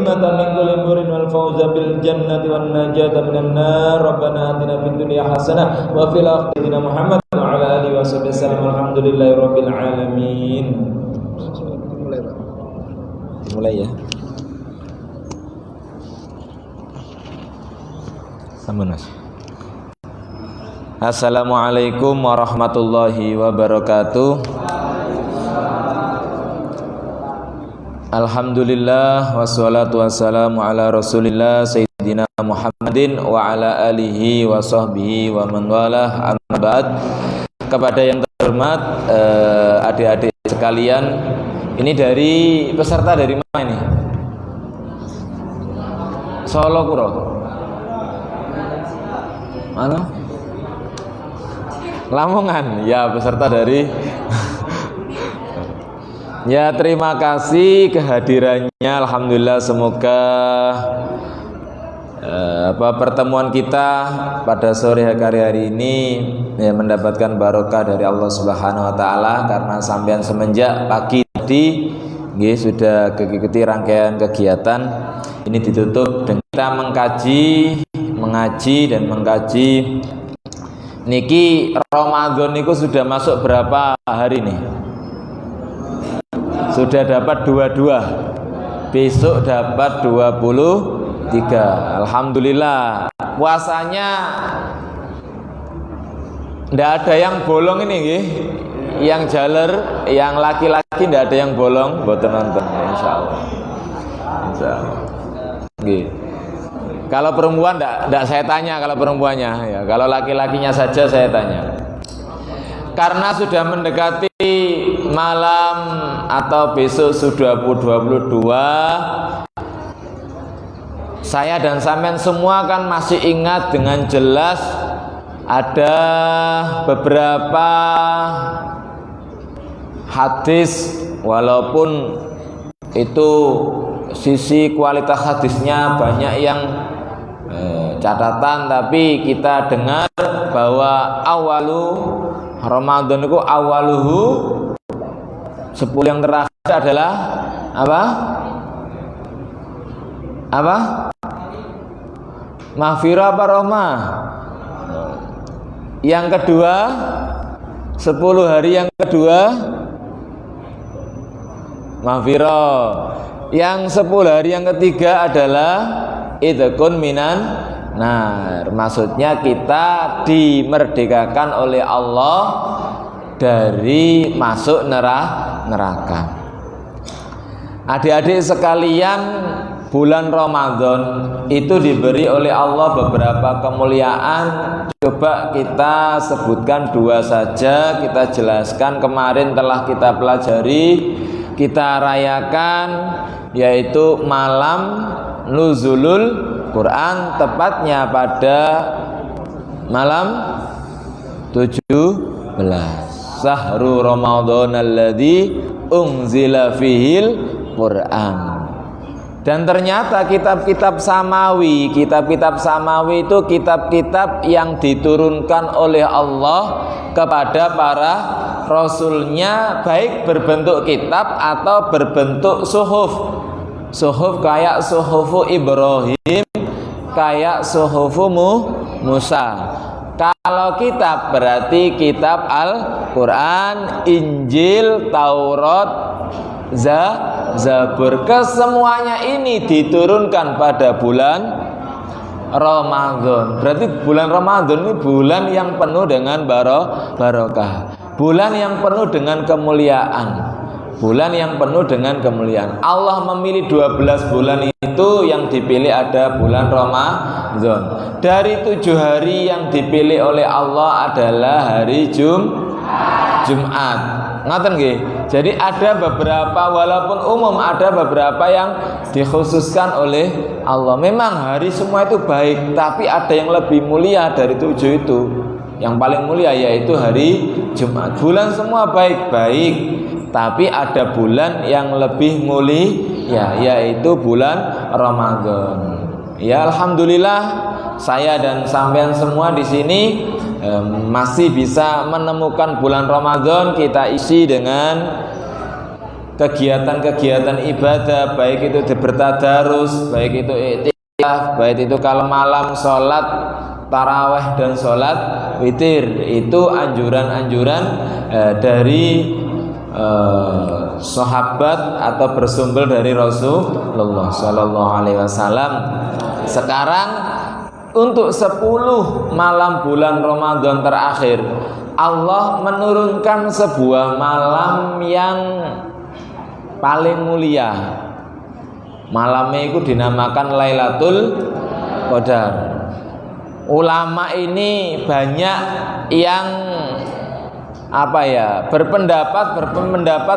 ghanimatan min kulli burrin wal fawza bil jannati wan najata minan nar. Rabbana atina fid dunya hasanah wa fil akhirati Muhammad wa ala alihi wasallam. Alhamdulillahirabbil alamin. Mulai ya. Sampun Mas. Assalamualaikum warahmatullahi wabarakatuh. Alhamdulillah wassalatu wassalamu ala Rasulillah Sayyidina Muhammadin wa ala alihi wa sahbihi wa man walah, amma ba'd. Kepada yang terhormat adik-adik sekalian, ini dari peserta dari mana ini? Solo Kuro. Mana? Lamongan. Ya, peserta dari ya, terima kasih kehadirannya. Alhamdulillah, semoga pertemuan kita pada sore hari ini ya, mendapatkan barokah dari Allah Subhanahu wa taala, karena sampean semenjak pagi tadi sudah mengikuti rangkaian kegiatan ini, ditutup dengan kita mengaji dan mengkaji. Niki Ramadan niku sudah masuk berapa hari nih? Sudah dapat 22, besok dapat 23. Alhamdulillah. Puasanya ndak ada yang bolong ini nggih. Yang jaler, yang laki-laki ndak ada yang bolong, mboten nonton insyaallah. Insyaallah. Nggih. Kalau perempuan ndak saya tanya, kalau perempuannya ya, kalau laki-lakinya saja saya tanya. Karena sudah mendekati malam atau besok sudah 22, saya dan sampean semua kan masih ingat dengan jelas ada beberapa hadis, walaupun itu sisi kualitas hadisnya banyak yang catatan, tapi kita dengar bahwa awalu Ramadan itu awaluhu 10 yang terakhir adalah apa? Apa? Maghfirah apa rahmah? Yang kedua 10 hari yang kedua maghfirah. Yang 10 hari yang ketiga adalah idhkun minan nar. Maksudnya kita dimerdekakan oleh Allah dari masuk neraka. Adik-adik sekalian, bulan Ramadan itu diberi oleh Allah beberapa kemuliaan. Coba kita sebutkan 2 saja, kita jelaskan. Kemarin telah kita pelajari, kita rayakan, yaitu malam nuzulul Quran, tepatnya pada malam 17 Sahru Ramadan alladzi unzila fihil Quran. Dan ternyata kitab-kitab samawi itu kitab-kitab yang diturunkan oleh Allah kepada para rasulnya, baik berbentuk kitab atau berbentuk suhuf. Suhuf kayak suhufu Ibrahim, kayak suhufu Musa. Kalau kitab berarti kitab Al-Quran, Injil, Taurat, Zabur. Kesemuanya ini diturunkan pada bulan Ramadan. Berarti bulan Ramadan ini bulan yang penuh dengan barokah, bulan yang penuh dengan kemuliaan, bulan yang penuh dengan kemuliaan. Allah memilih 12 bulan itu, yang dipilih ada bulan Ramadan. Dari 7 hari yang dipilih oleh Allah adalah hari Jumat. Ngaten nggih. Jadi ada beberapa, walaupun umum, ada beberapa yang dikhususkan oleh Allah. Memang hari semua itu baik, tapi ada yang lebih mulia dari 7 itu. Yang paling mulia yaitu hari Jumat. Bulan semua baik-baik, tapi ada bulan yang lebih mulia, yaitu bulan Ramadan. Ya, alhamdulillah saya dan sampean semua di sini masih bisa menemukan bulan Ramadan kita isi dengan kegiatan-kegiatan ibadah, baik itu bertadarus, baik itu iktikaf, baik itu kalau malam sholat taraweh dan sholat witir, itu anjuran-anjuran dari sahabat atau bersumber dari Rasulullah Shallallahu Alaihi Wasallam. Sekarang untuk 10 malam bulan Ramadan terakhir, Allah menurunkan sebuah malam yang paling mulia. Malamnya itu dinamakan Lailatul Qadar. Ulama ini banyak yang berpendapat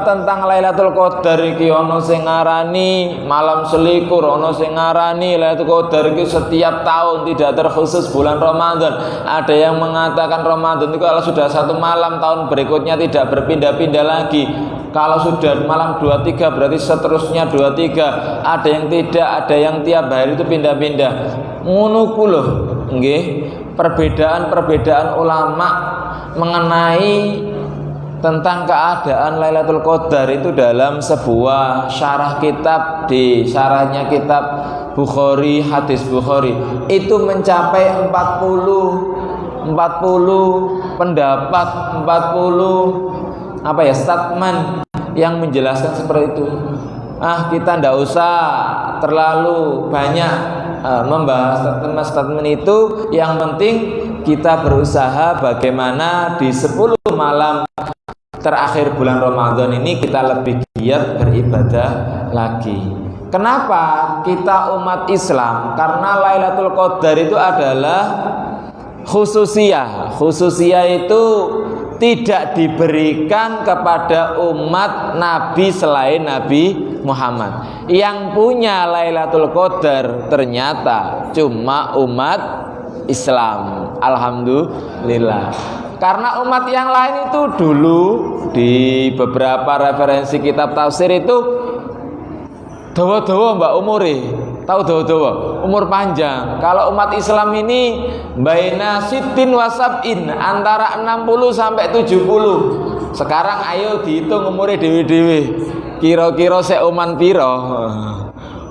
tentang Lailatul Qadar iki. Ono sing ngarani malam selikur, ono sing ngarani Lailatul Qadar iki setiap tahun, tidak terkhusus bulan Ramadan. Ada yang mengatakan Ramadan itu kalau sudah satu malam, tahun berikutnya tidak berpindah-pindah lagi. Kalau sudah malam 23 berarti seterusnya 23. Ada yang tidak, ada yang tiap hari itu pindah-pindah. Ngono ku lho, nggih. Perbedaan-perbedaan ulama mengenai tentang keadaan Lailatul Qadar itu dalam sebuah syarah kitab, di syarahnya kitab Bukhari, hadis Bukhari itu mencapai 40 pendapat, 40 statement yang menjelaskan seperti itu. Kita ndak usah terlalu banyak membahas statement itu. Yang penting kita berusaha bagaimana di 10 malam terakhir bulan Ramadan ini kita lebih giat beribadah lagi. Kenapa kita umat Islam? Karena Lailatul Qadar itu adalah khususiyah. Khususiyah itu tidak diberikan kepada umat Nabi selain Nabi Muhammad. Yang punya Lailatul Qadar ternyata cuma umat Islam. Alhamdulillah. Karena umat yang lain itu dulu di beberapa referensi kitab tafsir itu dawa-dawa mbak umure. Tahu dawa-dawa, umur panjang. Kalau umat Islam ini baina sitin wasabin, antara 60 sampai 70. Sekarang ayo dihitung umure dewe-dewe. Kira-kira seuman piro?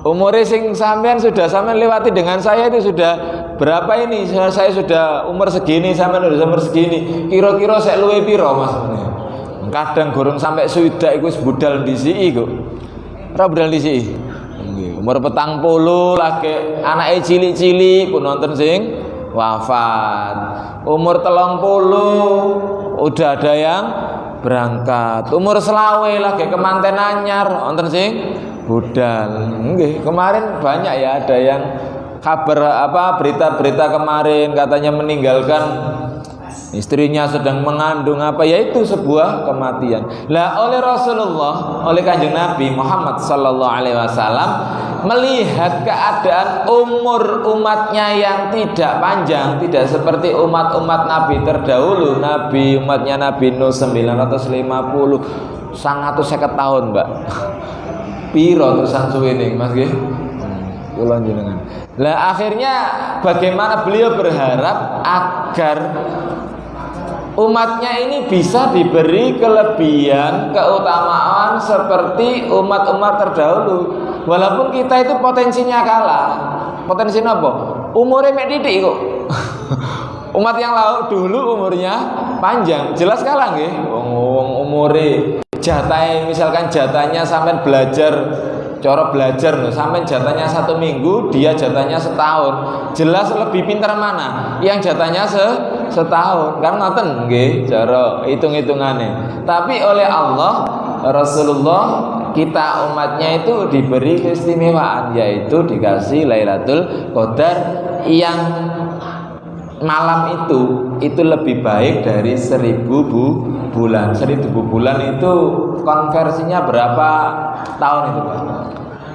Umure sing sampean sudah sampean lewati dengan saya itu sudah berapa ini? Saya sudah umur segini, sampean sudah umur segini. Kira-kira saya luwe piro, Mas? Kadang gorong sampai swidak iku budal ndisiki kok. Ora budal ndisiki. Umur 40 lagi anake cilik-cilik pun nonton sing wafat. Umur 30 udah ada yang berangkat. Umur selawe lagi kemanten anyar nonton sing budal. Nggih, kemarin banyak ya ada yang kabar berita-berita kemarin katanya meninggalkan istrinya sedang mengandung yaitu sebuah kematian. Lah oleh Rasulullah, oleh Kanjeng Nabi Muhammad sallallahu alaihi wasallam melihat keadaan umur umatnya yang tidak panjang, tidak seperti umat-umat Nabi terdahulu. Umatnya Nabi Nuh 950 150 tahun, Mbak. Piro terusan suwene, Mas nggih? Kula jenengan. Lah akhirnya bagaimana beliau berharap agar umatnya ini bisa diberi kelebihan, keutamaan seperti umat-umat terdahulu. Walaupun kita itu potensinya kalah. Potensinya apa? Umurnya mek titik kok. Umat yang dulu umurnya panjang, jelas kalah nggih. Wong umure jatah, misalkan jatahnya sampai belajar, cara belajar loh, sampai jatahnya 1 minggu, dia jatahnya setahun. Jelas lebih pintar mana? Yang jatahnya setahun. Kan ngoten nggih cara hitung-hitungannya. Tapi oleh Allah, Rasulullah, kita umatnya itu diberi keistimewaan, yaitu dikasih Lailatul Qadar yang malam itu lebih baik dari 1000 bulan. 1000 bulan itu konversinya berapa tahun itu, Pak?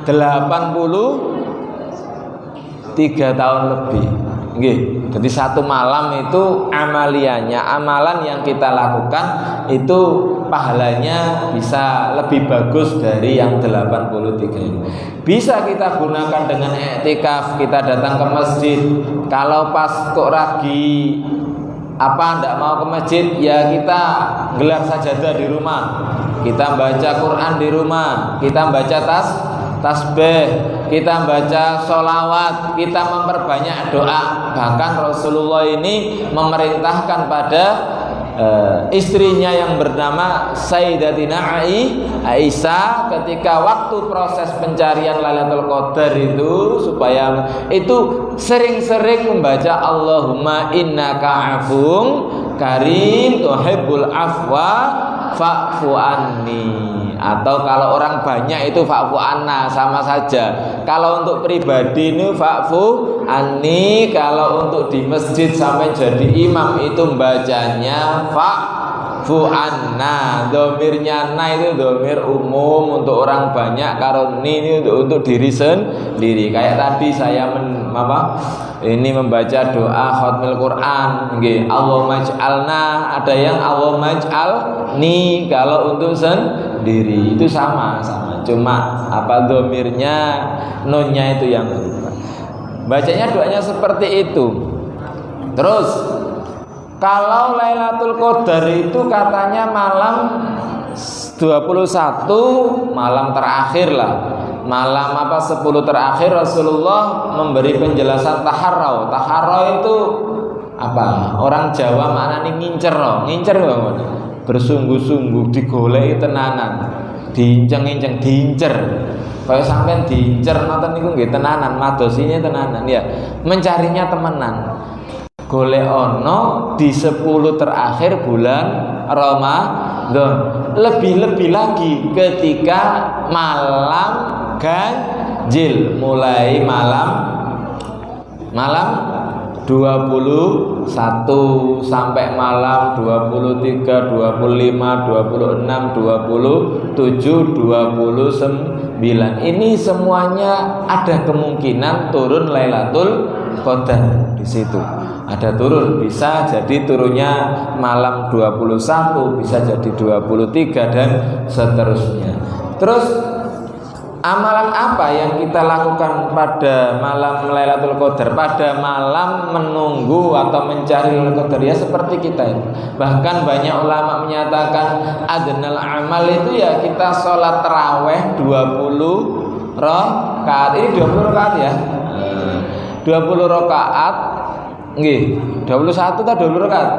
83 tahun lebih. Nggih. Jadi satu malam itu amalan yang kita lakukan itu pahalanya bisa lebih bagus dari yang 83 ini. Bisa kita gunakan dengan i'tikaf, kita datang ke masjid. Kalau pas kok ndak mau ke masjid, ya kita gelar sajadah di rumah. kita baca Quran di rumah, kita baca tasbih, kita baca sholawat, kita memperbanyak doa. Bahkan Rasulullah ini memerintahkan pada istrinya yang bernama Sayyidatina Aisyah ketika waktu proses pencarian Lailatul Qadar itu, supaya itu sering-sering membaca Allahumma innaka afun karim tuhibbul afwa fa'fu anni. Atau kalau orang banyak itu fa'fu anna, sama saja. Kalau untuk pribadi ini fa'fu anni, kalau untuk di masjid sampai jadi imam itu bacanya fa'fu anna. Domirnya na itu domir umum untuk orang banyak, kalau ini untuk diri sendiri. Kayak tadi saya membaca doa khatmil Quran, Allahumma ij'alna, ada yang Allahumma ij'alni kalau untuk sendiri itu sama, cuma domirnya nunnya itu yang berubah. Bacanya doanya seperti itu. Terus kalau Lailatul Qadar itu katanya malam 21, malam terakhir lah, malam 10 terakhir. Rasulullah memberi penjelasan taharrau. Taharrau itu apa? Orang Jawa maknanya ngincer bersungguh-sungguh, digoleki tenanan, diinceng-inceng, diincer. Kayak sampean diincer nonton niku nggih tenanan, madosine tenanan ya. Mencarinya temenan. Golek ono di 10 terakhir bulan Ramadan. Lebih-lebih lagi ketika malam ganjil, mulai malam 21 sampai malam 23, 25, 26, 27, 29. Ini semuanya ada kemungkinan turun Lailatul Qadar di situ. Ada turun, bisa jadi turunnya malam 21, bisa jadi 23 dan seterusnya. Terus amalan apa yang kita lakukan pada malam Lailatul Qadar, pada malam menunggu atau mencari Lailatul Qadar? Ya seperti kita ini. Bahkan banyak ulama menyatakan adnal amal itu ya kita sholat taraweh 20 rakaat. Ini 20 rakaat ya. 20 rakaat. Nggih, 21 atau 20 rakaat?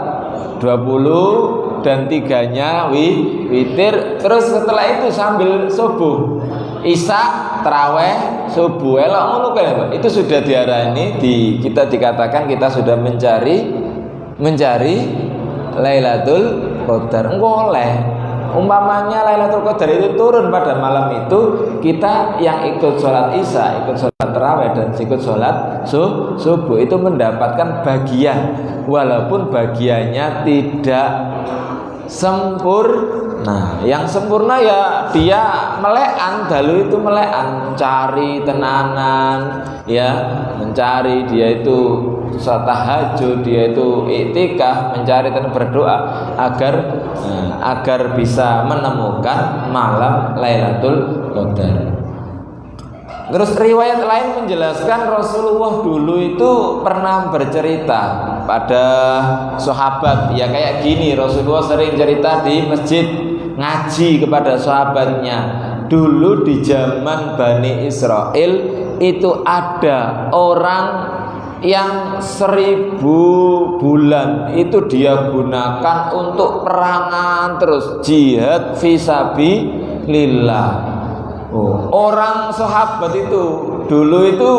20 dan 3-nya witir. Terus setelah itu sambil subuh, Isya, taraweh, subuh, elok ngono kae. Itu sudah diarani kita dikatakan kita sudah mencari Lailatul Qadar. Engko oleh umpamanya Lailatul Qadar itu turun pada malam itu, kita yang ikut sholat Isya, ikut sholat taraweh dan ikut sholat subuh itu mendapatkan bagian, walaupun bagiannya tidak sempurna. Yang sempurna ya dia melekan, dalu itu melekan, mencari tenanan ya, mencari dia itu tahajud, dia itu iktikaf, mencari dan berdoa agar bisa menemukan malam Lailatul Qadar. Terus riwayat lain menjelaskan Rasulullah dulu itu pernah bercerita pada sahabat, ya kayak gini. Rasulullah sering cerita di masjid, ngaji kepada sahabatnya. Dulu di zaman Bani Israel itu ada orang yang 1000 bulan itu dia gunakan untuk perangan, terus jihad fisabilillah. Orang sahabat itu dulu itu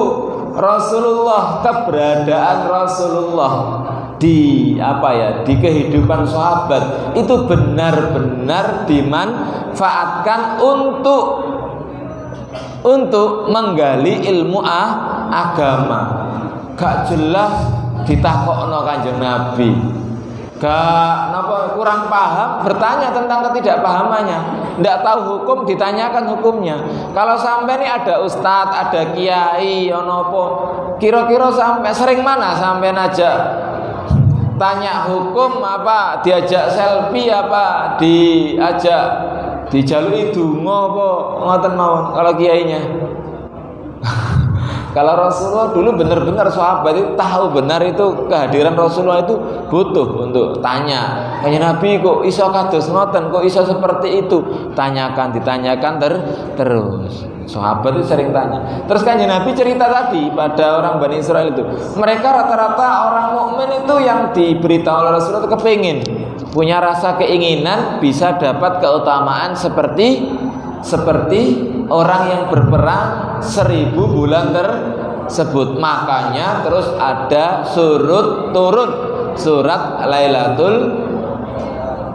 Rasulullah, keberadaan Rasulullah di di kehidupan sahabat itu benar-benar dimanfaatkan untuk menggali ilmu agama. Gak jelas ditakokno Kanjeng Nabi, kurang paham, bertanya tentang ketidakpahamannya, tidak tahu hukum, ditanyakan hukumnya. Kalau sampai ini ada ustadz, ada kiai, kira-kira sampai sering mana sampai aja tanya hukum, apa diajak selfie, apa diajak dijalui donga, apa ngoten mawon kalau kiainya. Kalau Rasulullah dulu benar-benar sahabat itu tahu benar itu kehadiran Rasulullah itu butuh untuk tanya. Kanjeng Nabi kok iso kados ngoten, kok iso seperti itu? Ditanyakan terus. Sahabat itu sering tanya. Terus Kanjeng Nabi cerita tadi pada orang Bani Israel itu, mereka rata-rata orang mukmin itu yang diberitahu oleh Rasulullah itu kepingin, punya rasa keinginan bisa dapat keutamaan seperti orang yang berperang 1000 bulan tersebut. Makanya terus ada turun surat Lailatul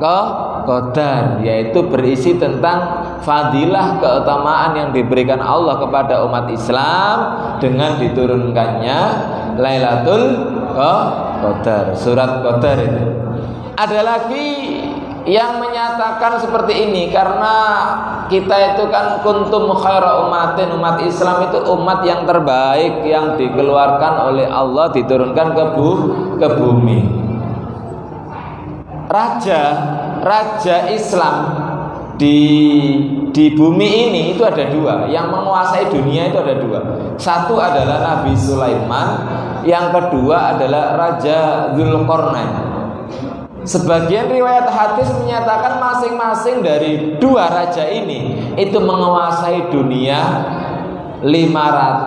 Qadar, yaitu berisi tentang fadilah keutamaan yang diberikan Allah kepada umat Islam dengan diturunkannya Lailatul Qadar, surat Qadar itu. Ada lagi yang menyatakan seperti ini, karena kita itu kan kuntum khaira ummatin, umat Islam itu umat yang terbaik yang dikeluarkan oleh Allah, diturunkan ke bumi. Raja Islam di bumi ini itu ada dua, yang menguasai dunia itu ada dua. Satu adalah Nabi Sulaiman, yang kedua adalah Raja Dzulqarnain. Sebagian riwayat hadis menyatakan masing-masing dari dua raja ini itu menguasai dunia 500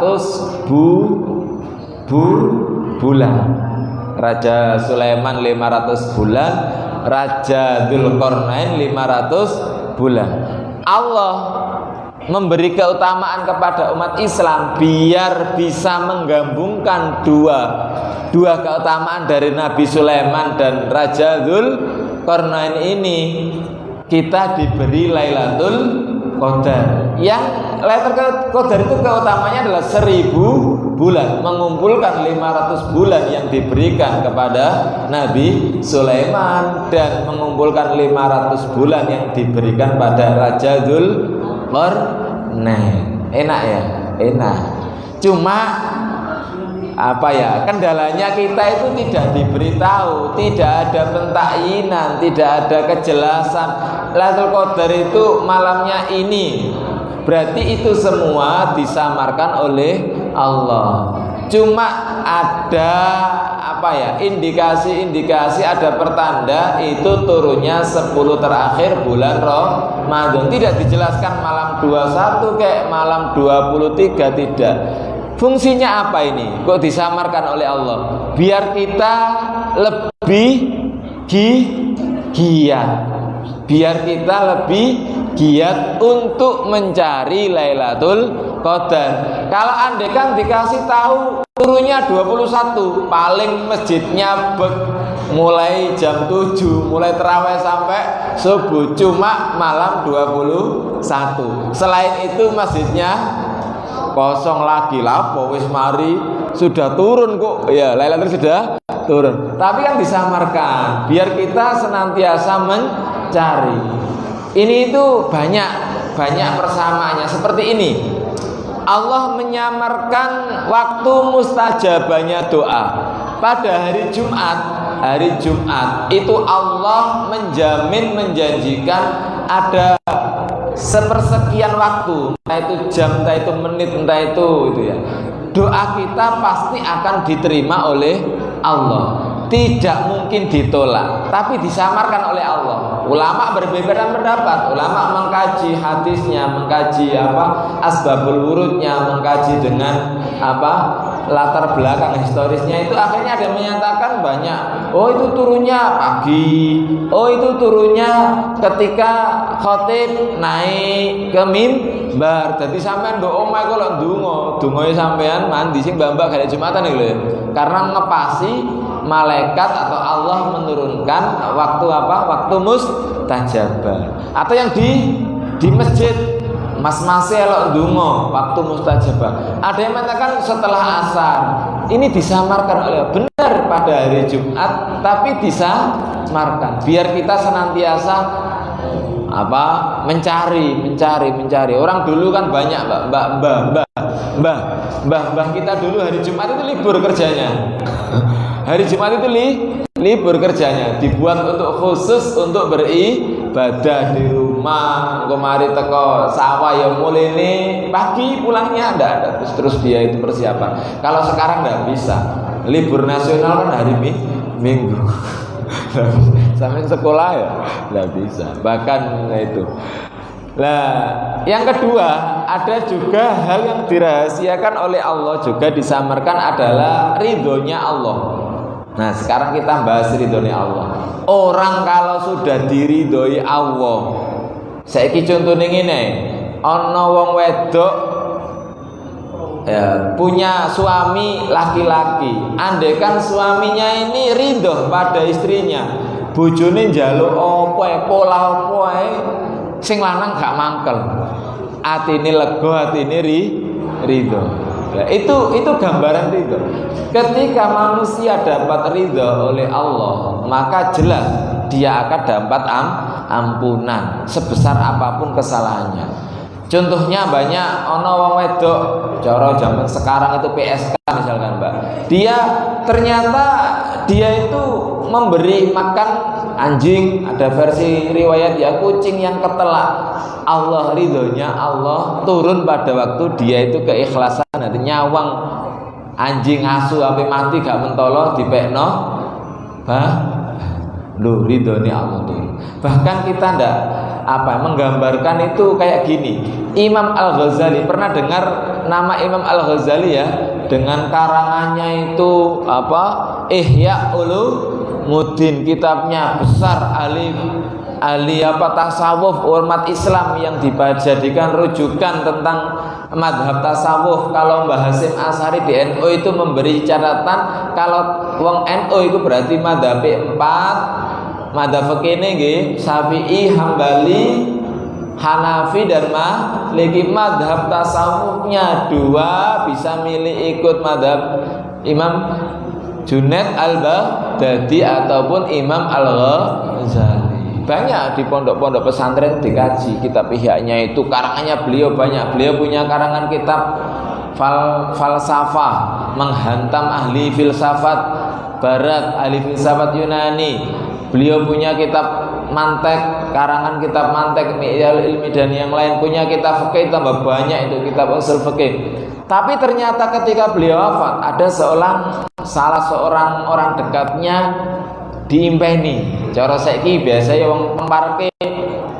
bulan. Raja Sulaiman 500 bulan, Raja Dzulqarnain 500 bulan. Allah memberi keutamaan kepada umat Islam biar bisa menggabungkan dua keutamaan dari Nabi Sulaiman dan Raja Dzulqarnain ini. Kita diberi Lailatul Qadar. Yang Lailatul Qadar itu keutamanya adalah 1000 bulan, mengumpulkan 500 bulan yang diberikan kepada Nabi Sulaiman dan mengumpulkan 500 bulan yang diberikan pada Raja Dzulqarnain. Enak ya? Enak. Cuma kendalanya kita itu tidak diberitahu, tidak ada pentakyinan, tidak ada kejelasan. Lailatul Qadar itu malamnya ini, berarti itu semua disamarkan oleh Allah. Cuma ada indikasi, ada pertanda itu turunnya 10 terakhir bulan Ramadan. Tidak dijelaskan malam 21 kayak malam 23, tidak. Fungsinya apa ini? Kok disamarkan oleh Allah? Biar kita lebih giat. Biar kita lebih giat untuk mencari Lailatul Qadar. Kalau andekan dikasih tahu turunnya 21, paling masjidnya mulai jam 7, mulai terawih sampai subuh, cuma malam 21. Selain itu masjidnya kosong lagi lah, wis mari sudah turun kok. Ya, Lailatul sudah turun. Tapi kan disamarkan biar kita senantiasa mencari. Ini itu banyak persamaannya seperti ini. Allah menyamarkan waktu mustajabahnya doa pada hari Jumat. Hari Jumat itu Allah menjanjikan ada sepersekian waktu, entah itu jam, entah itu menit, entah itu ya. Doa kita pasti akan diterima oleh Allah, tidak mungkin ditolak, tapi disamarkan oleh Allah. Ulama berbeda pendapat, ulama mengkaji hadisnya, mengkaji asbabul wurudnya, mengkaji dengan latar belakang historisnya, itu akhirnya ada yang menyatakan banyak. Oh, itu turunnya pagi, oh itu turunnya ketika khotib naik ke mimbar. Jadi sampean ndok omah kok lho ndonga sampean mandi sing mbak-mbak gak Jumatan iki lho. Karena ngepasi malaikat atau Allah menurunkan waktu mustajabah. Atau yang di masjid mas-masih elok ndonga waktu mustajabah. Ada yang mengatakan setelah asar. Ini disamarkan oleh benar pada hari Jumat, tapi disamarkan biar kita senantiasa mencari. Orang dulu kan banyak mbah kita dulu hari Jumat itu libur kerjanya. Hari Jumat itu libur kerjanya, dibuat khusus untuk beribadah di rumah. omah, engko mari teko sawah ya mulene pagi pulangnya ndak ada terus dia itu persiapan. Kalau sekarang nggak bisa. Libur nasional kan hari Minggu. Sampai sekolah ya nggak bisa. Bahkan itu. Nah, yang kedua, ada juga hal yang dirahasiakan oleh Allah juga disamarkan adalah ridhonya Allah. Nah, sekarang kita bahas ridhonya Allah. Orang kalau sudah diridhoi Allah, saiki contohnya ngene, ana wong wedok ya, punya suami laki-laki. Andaikan suaminya ini ridho pada istrinya, bojone njaluk apa pola apa sing lanang gak mangkel, atine lega, atine ridho. Nah, itu gambaran ridho. Ketika manusia dapat ridho oleh Allah, maka jelas dia akan dapat ampunan sebesar apapun kesalahannya. Contohnya banyak, ono wong wedok cara zaman sekarang itu PSK misalkan Mbak. Ternyata dia itu memberi makan anjing, ada versi riwayat ya kucing yang ketelak. Allah ridhonya Allah turun pada waktu dia itu keikhlasan nanti nyawang anjing asu sampai mati gak mentolo dipekno. Loh ridhonya Allah turun. Bahkan kita ndak menggambarkan itu kayak gini. Imam Al-Ghazali, pernah dengar nama Imam Al-Ghazali ya? Dengan karangannya itu Ihya Ulumuddin, kitabnya besar, ahli tasawuf umat Islam yang dijadikan rujukan tentang madhab tasawuf. Kalau Mbah Hasyim Asy'ari di NU itu memberi catatan kalau wong NU itu berarti madhab 4. Madhab fikih nggih Syafi'i, Hambali, Hanafi dan Maliki. Madhab tasawufnya 2, bisa milih ikut madhab Imam Junaid Al-Baghdadi ataupun Imam Al-Ghazali. Banyak di pondok-pondok pesantren dikaji kitab Ihya-nya itu. Karangannya beliau banyak. Beliau punya karangan kitab falsafah, menghantam ahli filsafat barat, ahli filsafat Yunani. Beliau punya kitab mantek, karangan kitab mantek, ilmi dan yang lain. Punya kitab fikih tambah banyak itu, kitab usul fikih. Tapi ternyata ketika beliau wafat, ada salah seorang orang dekatnya diimpeni. Cara saiki biasa ya wong pareke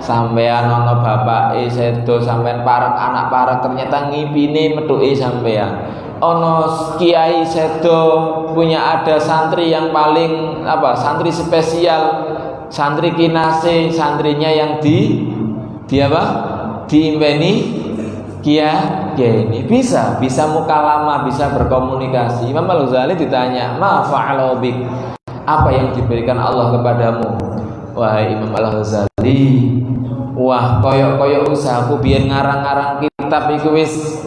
sampean ana bapake sedo, sampean parek anak parek, ternyata ngipine metuke sampean. Ono kiai sedo punya ada santri yang paling santri spesial, santri kinase, santrinya yang diimpeni kiai ini bisa mukalamah, bisa berkomunikasi. Imam Al-Ghazali ditanya, "Ma fa'ala bik?" Apa yang diberikan Allah kepadamu? Wahai Imam Al-Ghazali, koyok usahaku biar ngarang-ngarang kitab iku wis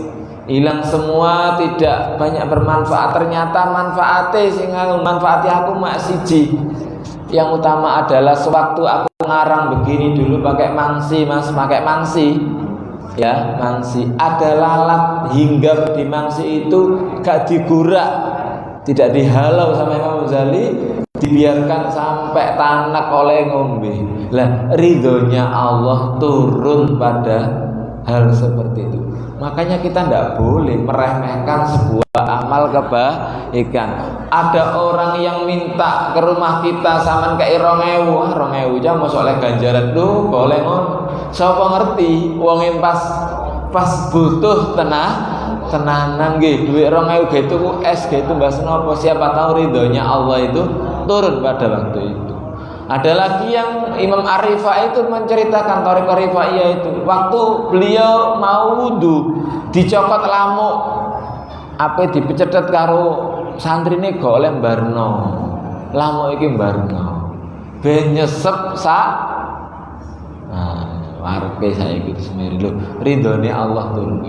hilang semua, tidak banyak bermanfaat. Ternyata manfaatnya manfaati aku mak siji. Yang utama adalah sewaktu aku ngarang begini dulu pakai mangsi, Mas, pakai mangsi. Ya, mangsi. Ada lalat hinggap di mangsi itu gak digurak, tidak dihalau sama Imam Ghazali, dibiarkan sampai tanak oleh ngombe. Lah, ridhonya Allah turun pada hal seperti itu. Makanya kita tidak boleh meremehkan sebuah amal kebaikan. Ada orang yang minta ke rumah kita saman ke 2.000, 2.000 jam masuk oleh ganjaran tuh boleh ngono. Siapa ngerti wong yang pas butuh tenanan nggih duit 2.000 gitu es gitu mbas nopo, siapa tahu ridhonya Allah itu turun pada waktu itu. Ada lagi yang Imam Arifah itu menceritakan Thariqah Rifaiyah itu waktu beliau mau wudu dicokot lamuk dipecetet karo santrine gak oleh mbarno lamuk iki mbarno ben nyesep warepe saiki semiri lho ridhone Allah turun.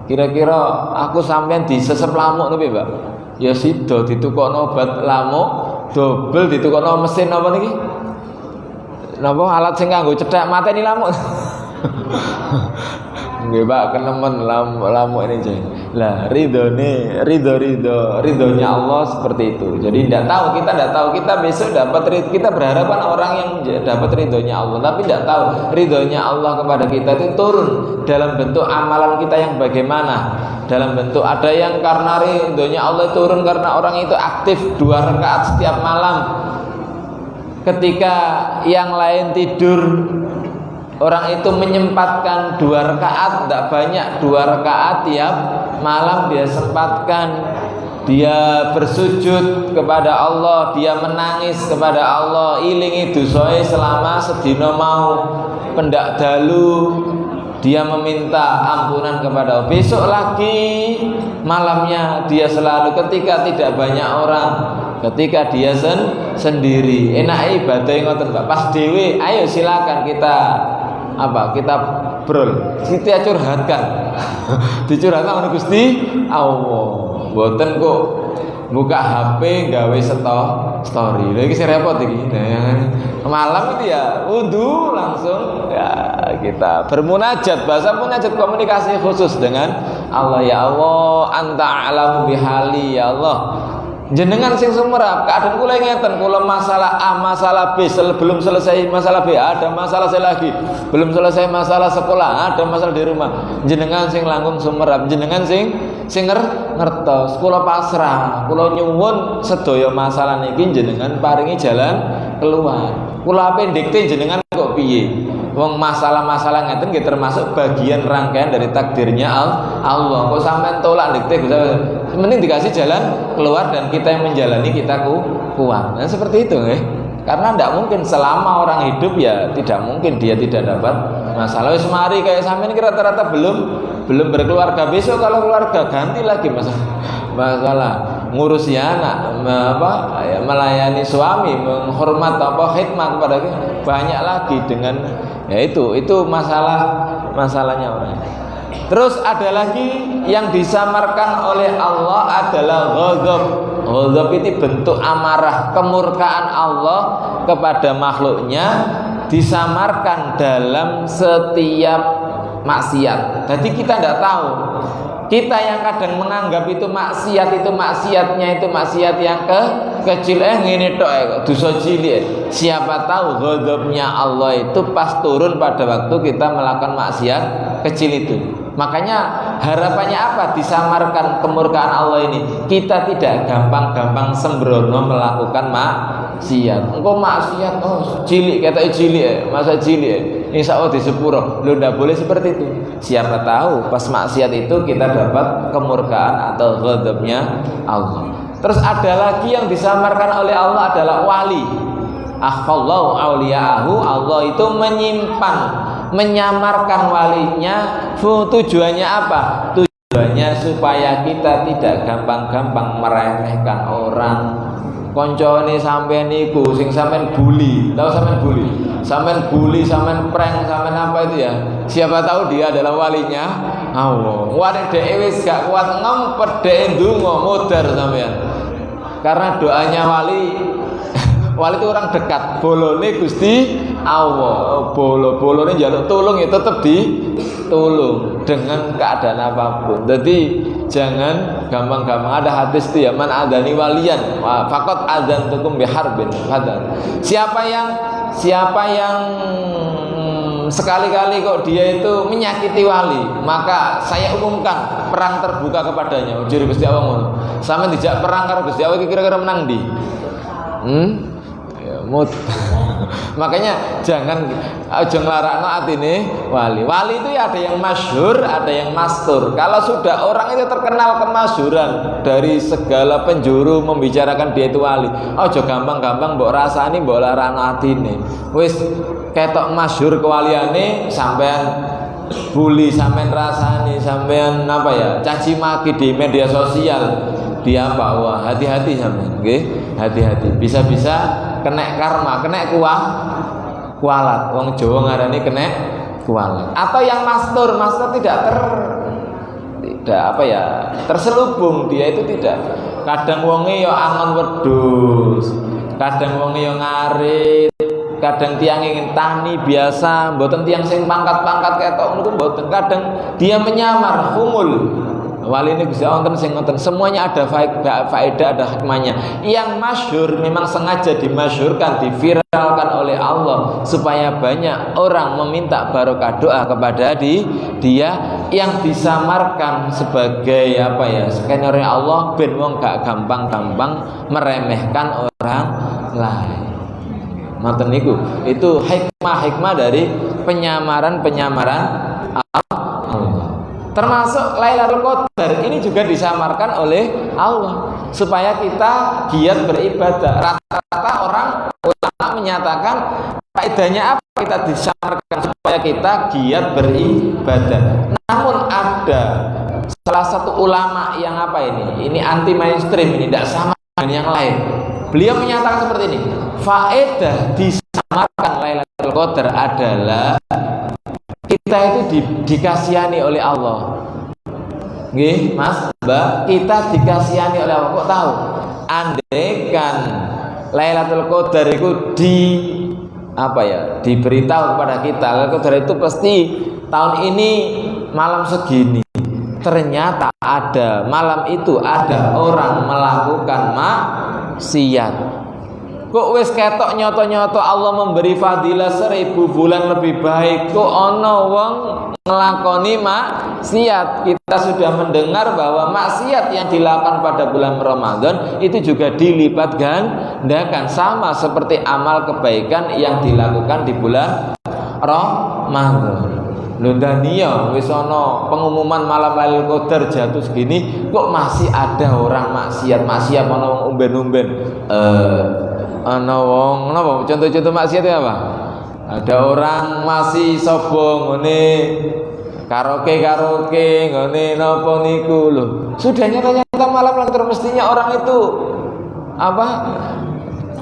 Kira-kira aku sampean disesep lamuk niku Mbak ya sida ditukokno obat lamuk dobel ditukokno mesin apa niki? Napa alat sing kanggo cethek mateni lamuk. Nggih Pak, kenemen lamuk ini jeng. Lah ridhonya Allah seperti itu. Jadi tidak tahu kita besok dapat, kita berharapan orang yang dapat ridhonya Allah, tapi tidak tahu ridhonya Allah kepada kita itu turun dalam bentuk amalan kita yang bagaimana. Dalam bentuk ada yang karena ridhonya Allah turun karena orang itu aktif 2 rakaat setiap malam. Ketika yang lain tidur, orang itu menyempatkan 2 rakaat, tidak banyak, 2 rakaat tiap malam dia sempatkan. Dia bersujud kepada Allah, dia menangis kepada Allah, ilingi dosoe selama sedina mau, pendak dalu dia meminta ampunan kepada Allah. Besok lagi malamnya dia selalu ketika tidak banyak orang, ketika dia sendiri, enak ibadah ngoten Pak. Pas dewe, ayo silakan kita kita brol, kita curhatkan. Dicurhatkan oleh Gusti Allah. Mboten kok buka HP gawe story. Lha iki repot iki. Malam itu ya wudu langsung ya kita bermunajat, bahasa munajat, komunikasi khusus dengan Allah. Ya Allah, anta a'lamu bihali, ya Allah. Jenengan sing sumerap, kadang kula ngeten, kula masalah A, masalah B, belum selesai masalah B, ada masalah saya lagi, belum selesai masalah sekolah, ada masalah di rumah. Jenengan sing langkung sumerap, jenengan sing ngertos, kula pasrah, kula nyuwun sedaya masalah niki jenengan paringi jalan keluar. Kula ape ndikte jenengan kok piye? Wong masalah-masalah ngeten nggih termasuk bagian rangkaian dari takdirnya Allah. Kok sampean tolak dikte, mending dikasih jalan keluar dan kita yang menjalani, kita kuat. Nah seperti itu Karena tidak mungkin selama orang hidup ya tidak mungkin dia tidak dapat masalah. Wis mari kayak sampean ini rata-rata belum berkeluarga, besok kalau keluarga ganti lagi masalah ngurusi anak, melayani suami, menghormat khidmat kepada banyak lagi dengan itu masalahnya orang. Terus ada lagi yang disamarkan oleh Allah adalah ghadab. Ghadab ini bentuk amarah, kemurkaan Allah kepada makhluknya disamarkan dalam setiap maksiat. Jadi kita tidak tahu. Kita yang kadang menganggap itu maksiatnya itu maksiat yang kecil, ngene tok dosa cilik. Siapa tahu ghadabnya Allah itu pas turun pada waktu kita melakukan maksiat kecil itu. Makanya harapannya apa? Disamarkan kemurkaan Allah ini. Kita tidak gampang-gampang sembrono melakukan maksiat. Engkau maksiat cilik, kata cilik masa cilik insya Allah di sepuro. Lu tidak boleh seperti itu. Siapa tahu pas maksiat itu kita dapat kemurkaan atau ghadabnya Allah. Terus ada lagi yang disamarkan oleh Allah adalah wali. Akhfallahu awliya'ahu, Allah itu menyamarkan walinya. Tujuannya apa? Tujuannya supaya kita tidak gampang-gampang meremehkan orang. Koncone sampean niku sing sampean bully, tahu sampean bully, sampean prank, sampean apa itu ya? Siapa tahu dia adalah walinya Allah. Wali dhek wis gak kuat ngempet dhek ndonga modar sampean. Karena doanya wali itu orang dekat, bolone Gusti Allah. Bolone njaluk tolong ya tetap ditolong dengan keadaan apapun. Jadi jangan gampang-gampang. Ada hadis itu ya, man adani waliyan faqad adzantukum biharbin. Siapa yang sekali-kali kok dia itu menyakiti wali, maka saya umumkan perang terbuka kepadanya. Jare Gusti Allah, sampeyan dijak perang karo Gusti Allah kira-kira menang ndi? Makanya jangan nglarakno atine wali. Wali itu ya ada yang masyhur, ada yang mastur. Kalau sudah orang itu terkenal kemasyhuran dari segala penjuru membicarakan dia itu wali, aja gampang-gampang mbok rasani, mbok larakno atine. Wis ketok masyhur kewaliane sampean bully, sampean rasani, sampean caci maki di media sosial. Dia bawa hati-hati sampean, nggih. Hati-hati. Bisa-bisa kena karma, kena kualat. Wong Jawa ngarani kena kualat. Atau yang master tidak terselubung, dia itu tidak. Kadang wonge yo angon wedhus, kadang wonge yo ngarit, kadang tiang ingin tani biasa, mboten tiang sing pangkat-pangkat ketok niku mboten. Kadang dia menyamar humul wali ini bisa wonten sing ngoten, semuanya ada faedah, ada hikmahnya. Yang masyhur memang sengaja dimasyhurkan, diviralkan oleh Allah supaya banyak orang meminta barokah doa kepada dia, yang disamarkan sebagai apa ya, skenario Allah ben wong gak gampang-gampang meremehkan orang lain. Ngoten niku. Itu hikmah dari penyamaran Allah. Termasuk Lailatul Qadar ini juga disamarkan oleh Allah supaya kita giat beribadah. Rata-rata orang ulama menyatakan faedahnya apa kita disamarkan supaya kita giat beribadah. Namun ada salah satu ulama yang apa ini anti mainstream, ini tidak sama dengan yang lain. Beliau menyatakan seperti ini, faedah disamarkan Lailatul Qadar adalah kita itu dikasihani oleh Allah. Nggih, Mas, Mbak, kita dikasihani oleh Allah. Kok tahu? Andaikan Lailatul Qadar itu diberitahu kepada kita, Lailatul Qadar itu pasti tahun ini malam segini. Ternyata ada malam itu ada orang melakukan maksiat. Kok wis ketok nyoto-nyoto Allah memberi fadilah 1000 bulan lebih baik, kok ono wong ngelakoni maksiat. Kita sudah mendengar bahwa maksiat yang dilakukan pada bulan Ramadan itu juga dilipat gandakan, sama seperti amal kebaikan yang dilakukan di bulan Ramadan. Lundania wis ana pengumuman malam Lailatul Qadar jatuh segini, kok masih ada orang maksiat ana wong umben-umben. Ana wong napa contoh-contoh maksiat apa? Ada orang masih sobong ngene karaoke ngene napa niku lho. Sudah nyata-nyata malam Lailatul Qadar mestinya orang itu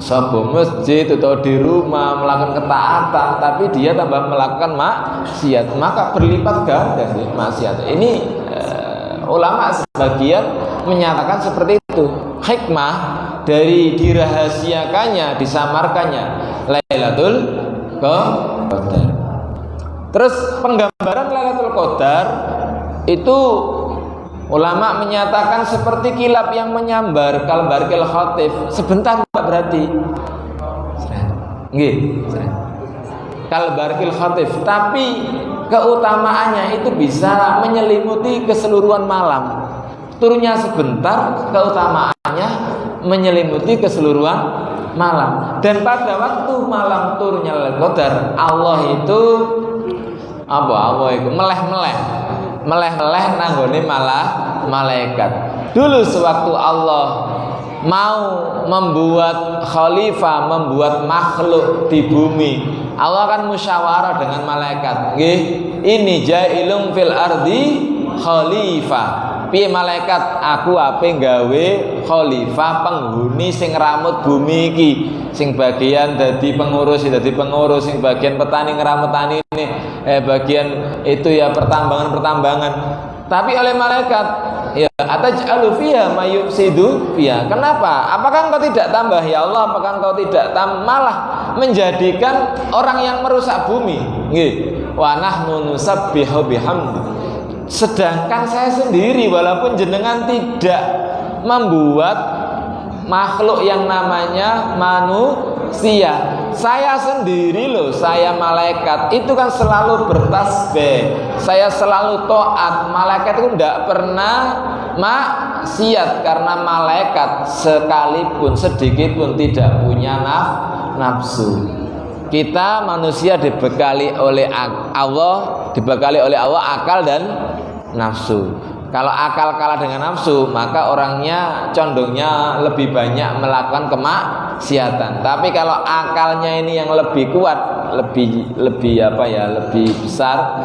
sobong masjid atau di rumah melakukan ketaatan, tapi dia tambah melakukan maksiat, maka berlipat ganda maksiat. Ini ulama sebagian menyatakan seperti itu. Hikmah dari dirahasiakannya, disamarkannya Lailatul Qadar. Terus penggambaran Lailatul Qadar itu ulama menyatakan seperti kilap yang menyambar, kalbarkil khatif, sebentar berarti. Nggih, kalbarkil khatif, tapi keutamaannya itu bisa menyelimuti keseluruhan malam. Turunnya sebentar, keutamaannya menyelimuti keseluruhan malam. Dan pada waktu malam turunnya Lailatul Qadar, Allah itu Allah itu meleh-meleh nanggone malaikat. Dulu sewaktu Allah mau membuat khalifah, membuat makhluk di bumi, Allah akan musyawarah dengan malaikat. Nggih, ini jailung fil ardi khalifah. Piye malaikat, aku ape gawe khalifah penghuni sing ngramut bumi iki, sing bagian dadi pengurus, sing bagian petani ngramut tani ini, bagian itu ya pertambangan. Tapi oleh malaikat, ya ataj'alu fiha mayufsidu fiha. Kenapa? Apakah engkau tidak tambah ya Allah? Apakah engkau tidak malah menjadikan orang yang merusak bumi? Nggih. Wa nahnu nusabbihu bihamdi. Sedangkan saya sendiri walaupun jenengan tidak membuat makhluk yang namanya manusia, saya sendiri loh, saya malaikat itu kan selalu bertasbih, saya selalu taat. Malaikat itu tidak pernah maksiat, karena malaikat sekalipun sedikit pun tidak punya nafsu. Kita manusia dibekali oleh Allah akal dan nafsu. Kalau akal kalah dengan nafsu, maka orangnya condongnya lebih banyak melakukan kemaksiatan. Tapi kalau akalnya ini yang lebih kuat, lebih besar,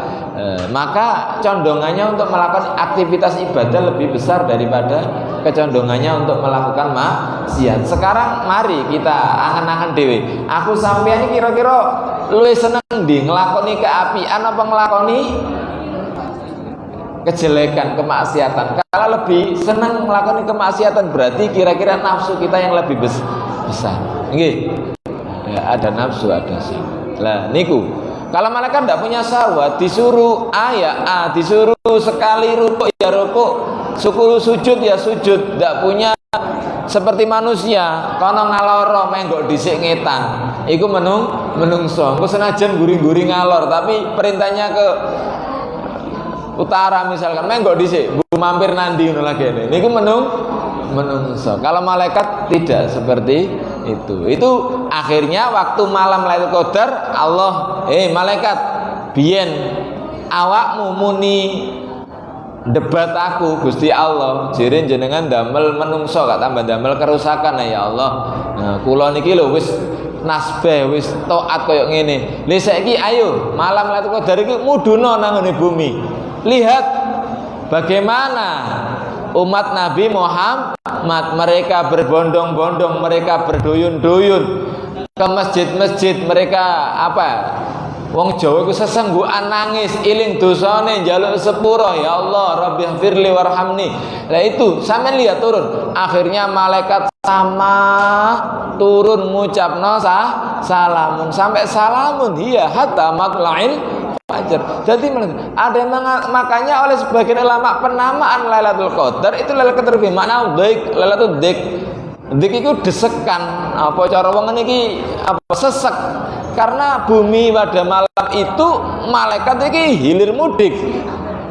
maka condongannya untuk melakukan aktivitas ibadah lebih besar daripada kecondongannya untuk melakukan maksiat. Sekarang mari kita angan-angan dewe. Aku sampeyan iki kira-kira luwih seneng ndi nglakoni keapian apa nglakoni kejelekan, kemaksiatan? Kalau lebih senang melakukan kemaksiatan, berarti kira-kira nafsu kita yang lebih besar. Nggih. Ya, ada nafsu, ada sih. Lah niku Kalau malaikat tidak punya syahwat, disuruh A ya A, disuruh sekali rukuk ya rukuk, suruh sujud ya sujud, tidak punya seperti manusia, kono ngaloro menggok dhisik ngetan. Iku menungso. Engko senajan guring-guring ngalor, tapi perintahnya ke utara misalkan, menggok dhisik, bu mampir nandi ngono lagi. Niku menungso. Kalau malaikat tidak seperti itu. Itu akhirnya waktu malam Lailatul Qadar Allah, malaikat biyen awakmu muni debat aku Gusti Allah, jirin jenengan damel menungso gak tambah damel kerusakan ya Allah. Nah, kula niki lho wis nasbeh, wis taat koyo ngene. Lha saiki ayo malam Lailatul Qadar iki muduna nang ngene bumi. Lihat bagaimana umat Nabi Muhammad mereka berbondong-bondong, mereka berduyun-duyun ke masjid-masjid, mereka wong Jawa iku sesenggukan nangis iling dosane njaluk sepuro, ya Allah Rabbighfirli warhamni. Lah itu sampean lihat turun, akhirnya malaikat sama turun ngucapno salamun sampai salamun hiya hatta matla'il fajr. Jadi ada makanya oleh sebagian ulama penamaan Lailatul Qadar itu Lailatul Qadar makna baik Lailatul Dik. Dik itu desekan, apa cara wong niki sesek. Karena bumi pada malam itu malaikat iki hilir mudik.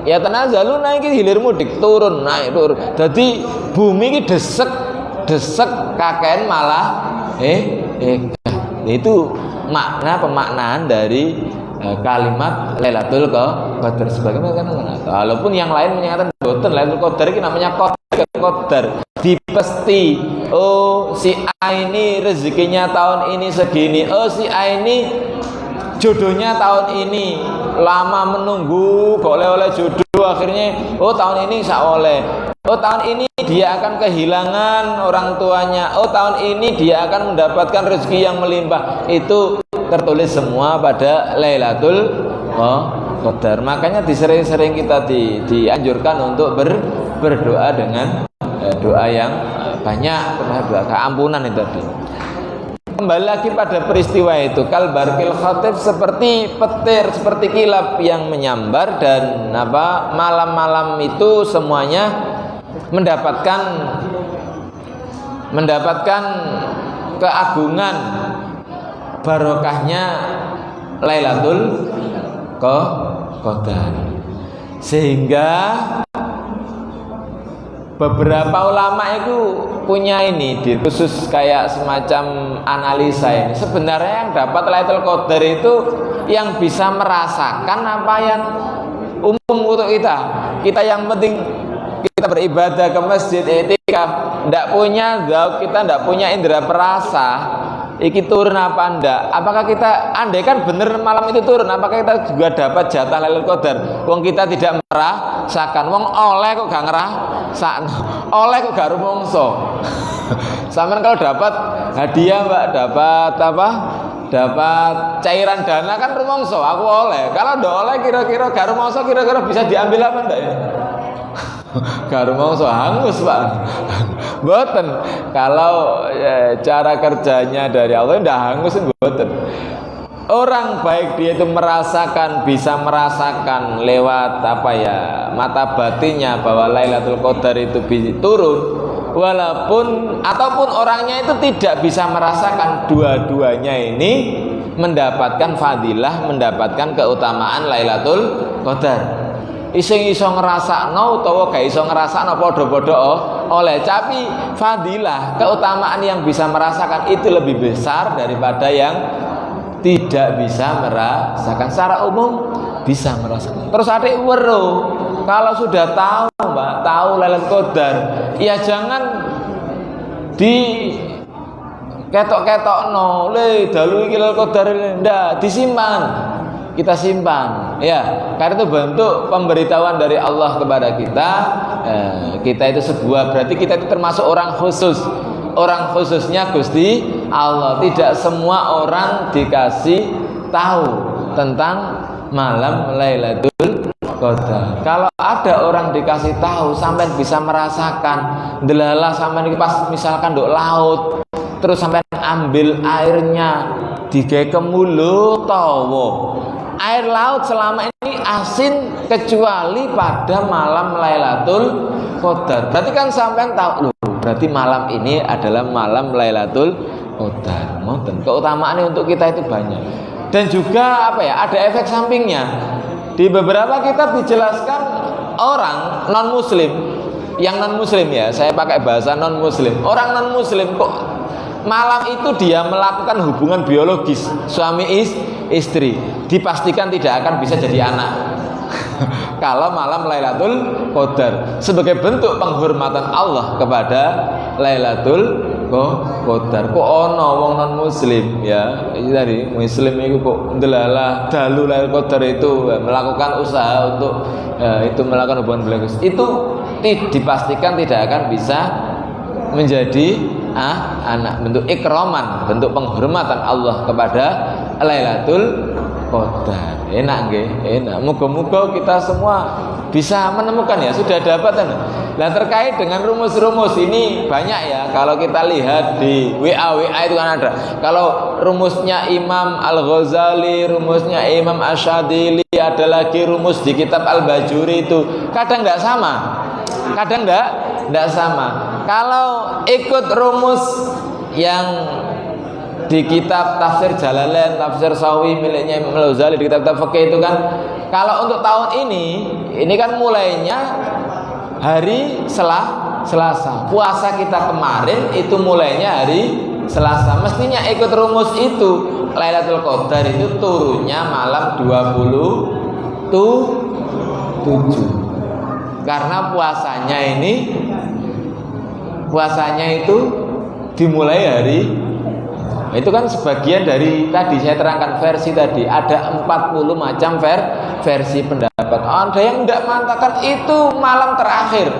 Ya tanazaluna iki hilir mudik, turun naik turun. Jadi bumi iki desek kakean malah itu makna pemaknaan dari kalimat Lailatul Qadar sebagaimana kan. Walaupun yang lain menyatakan boten Lailatul Qadar iki namanya qadar dipesti. Oh si A ini rezekinya tahun ini segini, oh si A ini jodohnya tahun ini, lama menunggu kok oleh jodoh, akhirnya oh tahun ini sak oleh, oh tahun ini dia akan kehilangan orang tuanya, oh tahun ini dia akan mendapatkan rezeki yang melimpah. Itu tertulis semua pada Lailatul Qadar. Makanya disering-sering kita dianjurkan untuk berdoa dengan doa yang banyak, doa keampunan itu tadi. Kembali lagi pada peristiwa itu, kal barqil khatib, seperti petir, seperti kilap yang menyambar, dan malam-malam itu semuanya mendapatkan keagungan barokahnya Lailatul Qadar. Sehingga beberapa ulama itu punya ini khusus kayak semacam analisa ini. Sebenarnya yang dapat Lailatul Qadar itu yang bisa merasakan apa yang umum untuk kita. Kita yang penting kita beribadah ke masjid, i'tikaf, kita tidak punya indera perasa. Iki turun apa ndak? Apakah kita andai kan bener malam itu turun, apakah kita juga dapat jatah Lailatul Qadar? Wong kita tidak merasakan. Wong oleh kok gak ngerasakno. Oleh kok gak rumangsa. Sampeyan kalau dapat hadiah, Mbak, dapat dapat cairan dana kan rumangsa, aku oleh. Kalau ndak oleh kira-kira gak rumangsa, kira-kira bisa diambil apa ndak ya? Gak rumangsa hangus, Pak. Mboten. Kalau cara kerjanya dari Allah ndak hangus mboten. Orang baik dia itu bisa merasakan lewat mata batinnya bahwa Lailatul Qadar itu turun, ataupun orangnya itu tidak bisa merasakan, dua-duanya ini mendapatkan fadilah, mendapatkan keutamaan Lailatul Qadar. Ising iso ngrasakno utawa gak iso ngrasakno padha-padha oleh, tapi fadilah, keutamaan yang bisa merasakan itu lebih besar daripada yang tidak bisa merasakan. Secara umum bisa merasakan. Terus adik weruh, kalau sudah tahu, Mbak, tahu Lailatul Qadar, ya jangan di ketok-ketokno, le dalu iki Lailatul Qadar, ndak, disimpan. Kita simpan, ya, karena itu bentuk pemberitahuan dari Allah kepada kita. Kita itu berarti kita itu termasuk orang khusus. Orang khususnya Gusti Allah. Tidak semua orang dikasih tahu tentang malam Lailatul Qadar. Kalau ada orang dikasih tahu, sampai bisa merasakan, delalah sampai pas misalkan nduk laut, terus sampai ambil airnya digawe ke mulut tawa. air laut selama ini asin kecuali pada malam Lailatul Qadar. Berarti kan sampean tahu loh, berarti malam ini adalah malam Lailatul Qadar. Keutamaannya untuk kita itu banyak. Dan juga apa ya? Ada efek sampingnya. Di beberapa kitab dijelaskan orang non muslim, yang non muslim ya, saya pakai bahasa non muslim. Orang non muslim kok malam itu dia melakukan hubungan biologis suami istri, dipastikan tidak akan bisa jadi anak. Kalau malam Lailatul Qadar sebagai bentuk penghormatan Allah kepada Lailatul Qadar. Kok ono wong non muslim ya, ini tadi muslim itu kok ndelalah dalu Lailatul Qadar itu melakukan usaha untuk itu melakukan hubungan biologis, itu dipastikan tidak akan bisa menjadi anak. Bentuk ikroman, bentuk penghormatan Allah kepada Lailatul Qadar. Enak nggih, enak. Muga-muga kita semua bisa menemukan ya, sudah dapat. Nah, terkait dengan rumus-rumus ini banyak ya. Kalau kita lihat di WA itu kan ada. Kalau rumusnya Imam Al-Ghazali, rumusnya Imam Asyadili, ada lagi rumus di kitab Al-Bajuri itu kadang tidak sama. Kadang tidak sama. Kalau ikut rumus yang di kitab tafsir Jalalain, tafsir Sawi miliknya Imam Al-Ghazali, di kitab fikih itu kan, kalau untuk tahun ini kan mulainya hari Selasa. Puasa kita kemarin itu mulainya hari Selasa. Mestinya ikut rumus itu. Lailatul Qadar itu turunnya malam 27. Karena puasanya itu dimulai hari, itu kan sebagian dari tadi saya terangkan versi tadi, ada 40 macam versi pendapat. Ada yang tidak mengatakan itu malam terakhir,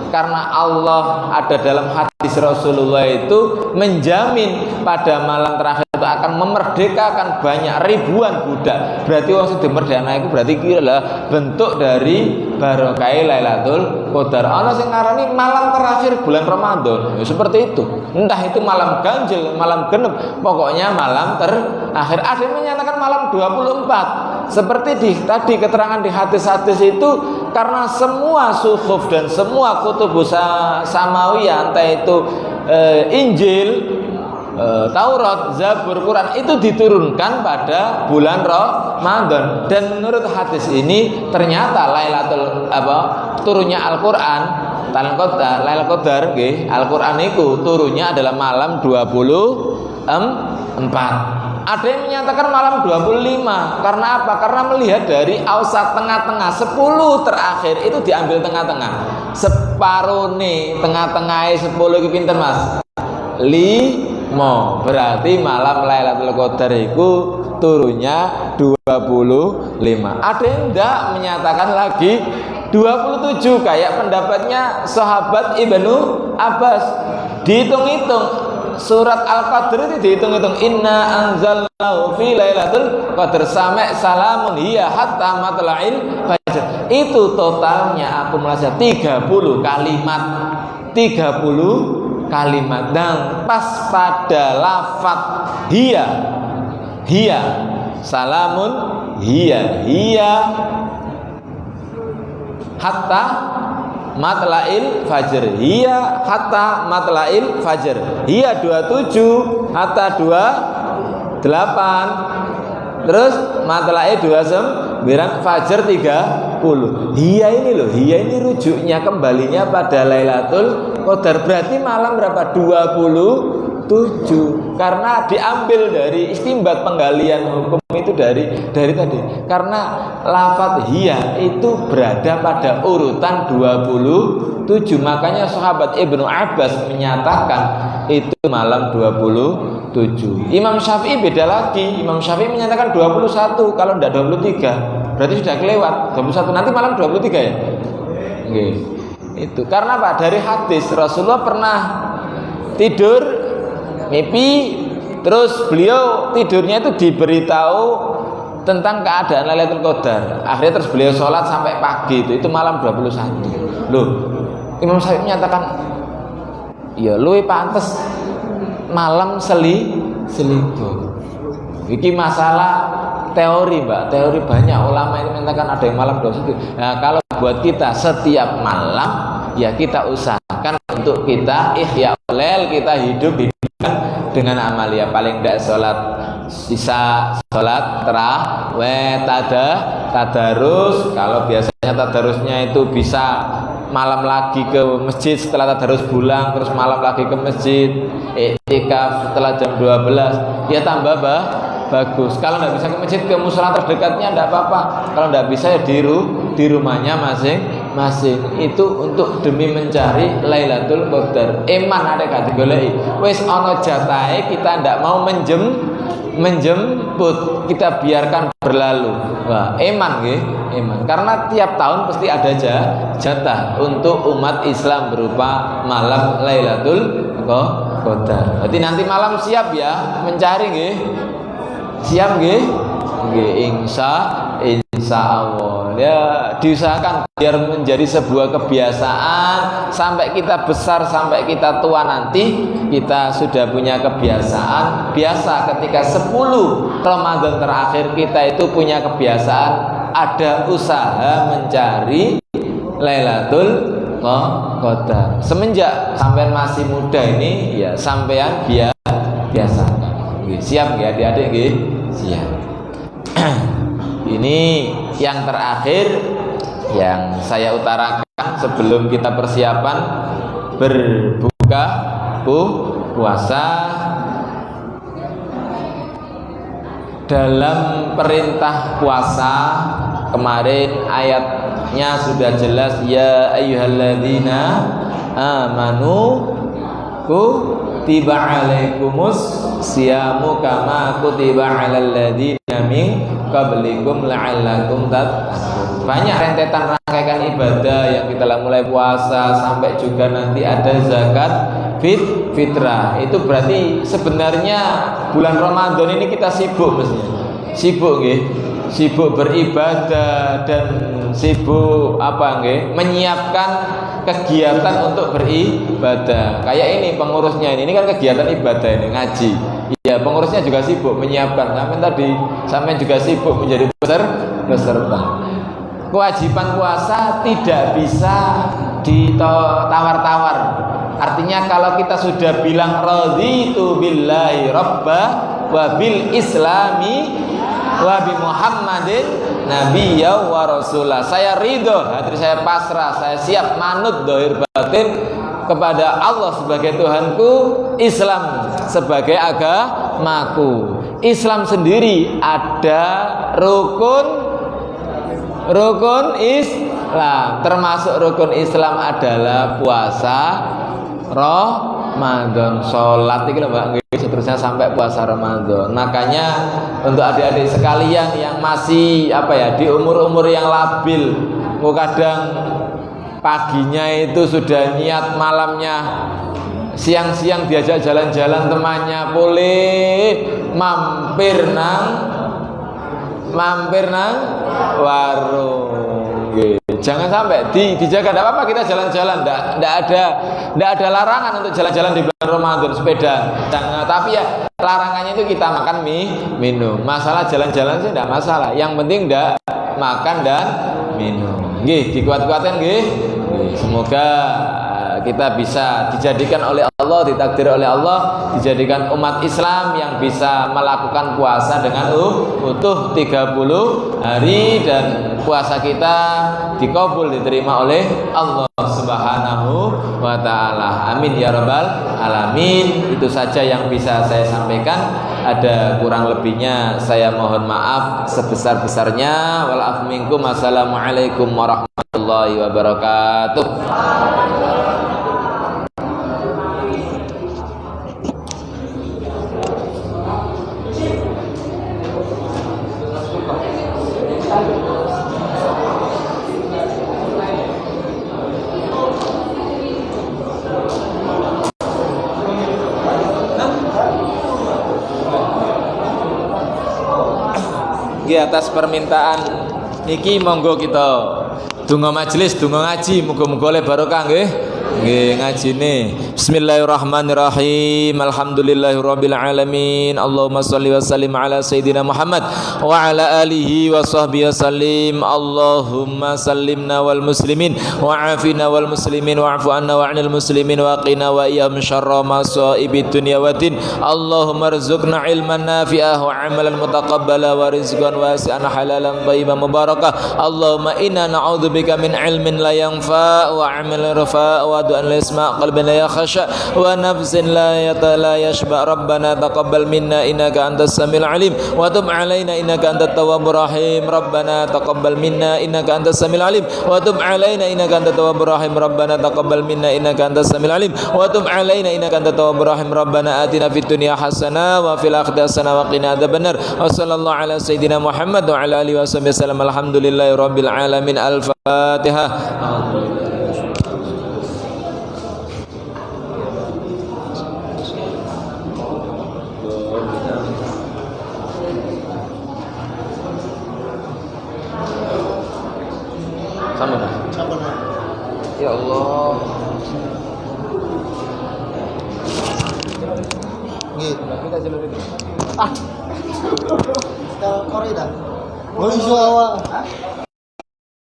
karena Allah ada dalam hadis Rasulullah itu menjamin pada malam terakhir itu akan memerdekakan banyak ribuan budak. Berarti orang yang dimerdekakan itu berarti kira bentuk dari barokah Lailatul Qadar. Ana sing ngarani malam terakhir bulan Ramadan. Ya, seperti itu. Entah itu malam ganjil, malam genep, pokoknya malam terakhir. Ada yang menyatakan malam 24. Seperti tadi keterangan di hadis-hadis itu, karena semua suhuf dan semua kutubus samawiyah, entah itu Injil, Taurat, Zabur, Quran itu diturunkan pada bulan Ramadan. Dan menurut hadis ini ternyata turunnya Al-Qur'an, Lailatul Qadar nggih, Al-Qur'an itu turunnya adalah malam 24. Ada yang menyatakan malam 25. Karena apa? Karena melihat dari ausat tengah-tengah 10 terakhir itu diambil tengah-tengah. Separuh nih tengah-tengah 10 itu pinten Mas? 5. Berarti malam Lailatul Qadar itu turunnya 25. Ada yang tidak menyatakan lagi 27, kayak pendapatnya sahabat Ibnu Abbas. Dihitung-hitung surat Al-Qadr itu dihitung-hitung, inna anzalnahu fi Lailatul Qadr sampai salamun hiya hatta matla'il fajr. Itu totalnya akumulasi 30 kalimat. 30 kalimat. Dan pas pada lafaz hiya salamun hiya hatta matla'il fajr, hiya hatta matla'il fajr, hiya 27 hatta 28, terus matla'il 29, fajr 30. Hiya ini rujuknya kembalinya pada Lailatul Qadar. Berarti malam berapa? 27. Karena diambil dari istimbat penggalian hukum itu dari tadi. Karena lafaz hiya itu berada pada urutan 27. Makanya sahabat Ibnu Abbas menyatakan itu malam 27. Imam Syafi'i beda lagi. Imam Syafi'i menyatakan 21. Kalau tidak 23 berarti sudah kelewat 21. Nanti malam 23 ya. Oke. Itu karena apa? Dari hadis Rasulullah pernah tidur mimpi, terus beliau tidurnya itu diberitahu tentang keadaan Lailatul Qadar. Akhirnya terus beliau sholat sampai pagi, itu malam 21. Loh, Imam Syafi'i menyatakan ya luwih pantes malam selingkuh. Iki masalah teori, Mbak. Teori banyak ulama itu mengatakan ada yang malam 21. Nah, kalau buat kita setiap malam ya kita usahakan untuk kita ihya lail, kita hidupkan dengan amalia. Paling tidak sholat sisa, sholat tarawih, tadarus. Kalau biasanya tadarusnya itu bisa malam lagi ke masjid setelah tadarus pulang, terus malam lagi ke masjid, iktikaf setelah jam 12, ya tambah bagus. Kalau tidak bisa ke masjid, ke musola terdekatnya tidak apa-apa. Kalau tidak bisa ya di rumahnya masing-masing. Itu untuk demi mencari Lailatul Qadar. Iman ada kata golei. Wes ono jatahe kita tidak mau menjemput, kita biarkan berlalu. Wah, iman nggih, iman. Karena tiap tahun pasti ada jatah untuk umat Islam berupa malam Lailatul Qadar. Berarti nanti malam siap ya mencari nggih. Siap nggih? Nggih, insya Allah. Ya, diusahakan biar menjadi sebuah kebiasaan sampai kita besar, sampai kita tua nanti kita sudah punya kebiasaan. Biasa ketika 10 Ramadan terakhir kita itu punya kebiasaan ada usaha mencari Lailatul Qadar. Semenjak sampean masih muda ini ya sampean biasa. Siap nggih adik-adik nggih? Siap. Ini yang terakhir yang saya utarakan sebelum kita persiapan berbuka puasa. Dalam perintah puasa kemarin ayatnya sudah jelas, ya ayyuhalladzina amanu kutiba alaikumus siyamu kama kutiba alal ladzina min qablikum la'allakum tattaqun. Banyak rentetan rangkaian ibadah yang kita mulai puasa sampai juga nanti ada zakat fitrah. Itu berarti sebenarnya bulan Ramadan ini kita sibuk mestinya. Sibuk nggih. Sibuk beribadah dan sibuk apa nggih? Menyiapkan kegiatan untuk beribadah. Kayak ini pengurusnya ini kan kegiatan ibadah ini ngaji. Iya, pengurusnya juga sibuk menyiapkan. Sampai juga sibuk menjadi peserta. Kewajiban puasa tidak bisa ditawar-tawar. Artinya kalau kita sudah bilang raditu billahi rabba wa bil islami wa bi Muhammadin nabiyya wa rasulah. Saya ridho, hati saya pasrah, saya siap manut dohir batin kepada Allah sebagai Tuhanku, Islam sebagai agamaku. Islam sendiri ada rukun Islam, termasuk rukun Islam adalah puasa Ramadan, sholat itu Mbak, seterusnya sampai puasa Ramadan. Makanya untuk adik-adik sekalian yang masih di umur-umur yang labil, kadang paginya itu sudah niat, malamnya siang-siang diajak jalan-jalan temannya, boleh mampir nang warung. Jangan sampai dijaga. Tidak apa-apa kita jalan-jalan, tidak ada larangan untuk jalan-jalan di bulan Ramadan, sepeda. Tapi ya larangannya itu kita makan minum. Masalah jalan-jalan sih tidak masalah. Yang penting tidak makan dan minum. Dikuat-kuatkan Semoga kita bisa dijadikan oleh Allah, ditakdir oleh Allah, dijadikan umat Islam yang bisa melakukan puasa dengan utuh 30 hari dan puasa kita dikabul, diterima oleh Allah Subhanahu wa ta'ala. Amin ya rabbal alamin. Itu saja yang bisa saya sampaikan. Ada kurang lebihnya saya mohon maaf sebesar-besarnya. Wal minkum. Assalamualaikum warahmatullahi wabarakatuh. Atas permintaan niki monggo kita donga majelis, donga ngaji, muga-muga oleh barokah nggih ngajine. Bismillahirrahmanirrahim. Alhamdulillahirabbil alamin. Allahumma shalli wa sallim ala sayyidina Muhammad wa ala alihi wa sahbihi wasallim. Allahumma sallimna wal muslimin wa afina wal muslimin wa'fu anna wa 'anil muslimin wa qina wa iyyahum syarra masaibid dunya waddin. Allahumma rzuqna ilman nafi'ah wa 'amalan mutaqabbala wa rizqan wasi'an halalan thayyiban mubarakah. Allahumma inna na'udzubika min ilmin la yanfa' wa 'amalin rafa' wa du'an la yasma' qalbin la yakhsha wa nafsin la yashba. Rabbana taqabbal minna innaka antas samiul alim wa tub 'alaina innaka antat tawwabur rahim. Rabbana taqabbal minna innaka antas samiul alim wa tub 'alaina innaka antat tawwabur rahim. Rabbana taqabbal minna innaka antas samiul alim wa tub 'alaina innaka antat tawwabur rahim. Rabbana atina fid dunya hasanah wa fil akhirati hasanah wa qina adzabannar. Wa sallallahu ala sayyidina Muhammad wa ala alihi wasallam. Alhamdulillahirabbil alamin. Al-Fatihah. Ya Allah. Gitu. Kita jalur itu. Kita korida. Mau isu awak.